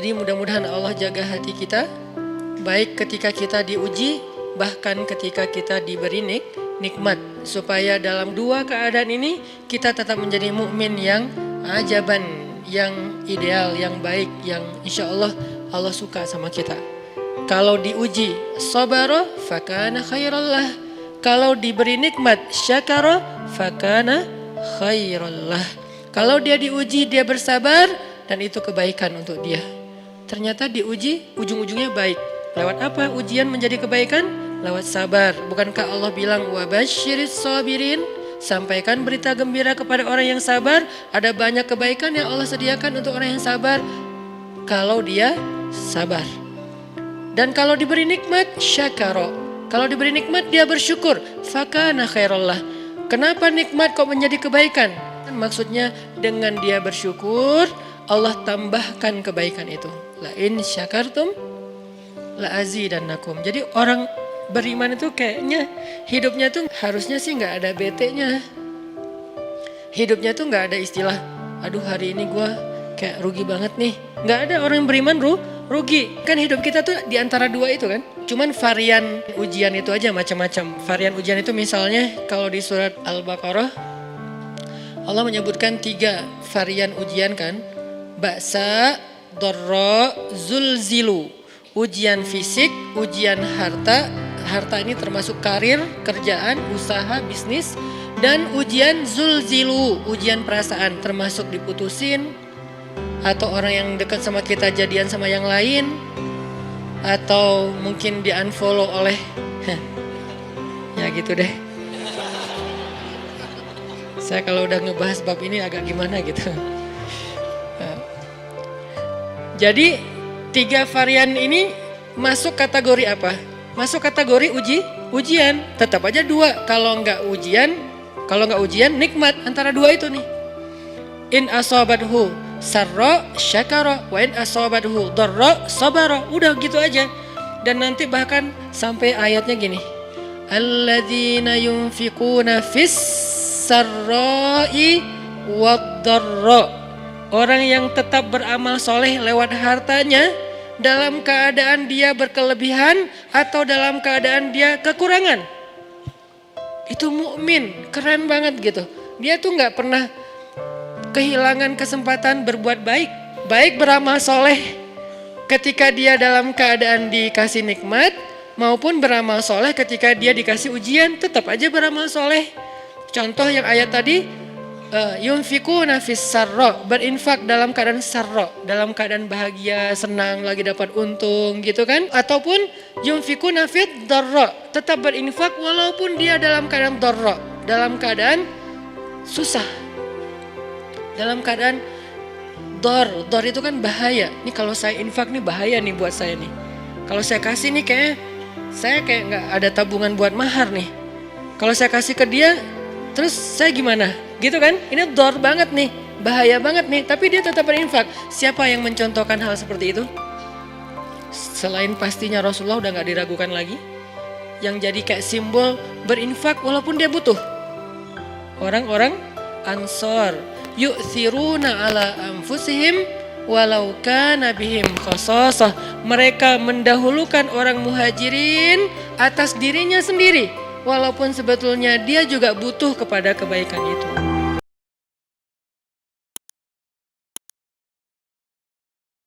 Jadi mudah-mudahan Allah jaga hati kita, baik ketika kita diuji, bahkan ketika kita diberi nikmat, supaya dalam dua keadaan ini kita tetap menjadi mukmin yang ajaban, yang ideal, yang baik, yang insya Allah Allah suka sama kita. Kalau diuji sabara fakana khairallah, kalau diberi nikmat syakara fakana khairallah. Kalau dia diuji dia bersabar dan itu kebaikan untuk dia. Ternyata diuji ujung-ujungnya baik. Lewat apa ujian menjadi kebaikan? Lewat sabar. Bukankah Allah bilang wabasyiris sabirin? Sampaikan berita gembira kepada orang yang sabar. Ada banyak kebaikan yang Allah sediakan untuk orang yang sabar kalau dia sabar. Dan kalau diberi nikmat syakara. Kalau diberi nikmat dia bersyukur. Fakana khairallah. Kenapa nikmat kok menjadi kebaikan? Maksudnya dengan dia bersyukur Allah tambahkan kebaikan itu. La in syakartum la azidannakum. Jadi orang beriman itu kayaknya hidupnya tuh harusnya sih nggak ada bete-nya. Hidupnya tuh nggak ada istilah, aduh hari ini gue kayak rugi banget nih. Nggak ada orang beriman rugi. Kan hidup kita tuh di antara dua itu kan. Cuman varian ujian itu aja macam-macam. Varian ujian itu misalnya kalau di surat Al-Baqarah Allah menyebutkan 3 varian ujian kan. Ba'sa, dharra, zulzilu. Ujian fisik, ujian harta. Harta ini termasuk karir, kerjaan, usaha, bisnis. Dan ujian zulzilu, ujian perasaan termasuk diputusin. Atau orang yang dekat sama kita jadian sama yang lain. Atau mungkin di unfollow oleh ya gitu deh. Saya kalau udah ngebahas bab ini agak gimana gitu. Jadi 3 varian ini masuk kategori apa? Masuk kategori ujian. Tetap aja 2. Kalau nggak ujian nikmat antara 2 itu nih. In asabathu sarra syakara wa in asabathu dharra sabara. Udah gitu aja. Dan nanti bahkan sampai ayatnya gini. Alladzina yunfiquna fis sarra'i wad dharra. Orang yang tetap beramal soleh lewat hartanya dalam keadaan dia berkelebihan atau dalam keadaan dia kekurangan. Itu mukmin, keren banget gitu. Dia tuh nggak pernah kehilangan kesempatan berbuat baik. Baik beramal soleh ketika dia dalam keadaan dikasih nikmat maupun beramal soleh ketika dia dikasih ujian, tetap aja beramal soleh. Contoh yang ayat tadi. Yunfikuna fis sarra, berinfak dalam keadaan sarra, dalam keadaan bahagia, senang, lagi dapat untung gitu kan. Ataupun yunfikuna fit dharra, tetap berinfak walaupun dia dalam keadaan dharra, dalam keadaan susah. Dalam keadaan dor itu kan bahaya. Nih kalau saya infak nih bahaya nih buat saya nih. Kalau saya kasih nih saya kayak nggak ada tabungan buat mahar nih. Kalau saya kasih ke dia, terus saya gimana? Gitu kan? Ini dor banget nih, bahaya banget nih. Tapi dia tetap berinfak. Siapa yang mencontohkan hal seperti itu? Selain pastinya Rasulullah udah gak diragukan lagi. Yang jadi kayak simbol berinfak walaupun dia butuh. Orang-orang Ansor. Yu'thiruna ala anfusihim walau kana bihim khasasah. Mereka mendahulukan orang muhajirin atas dirinya sendiri. Walaupun sebetulnya dia juga butuh kepada kebaikan itu.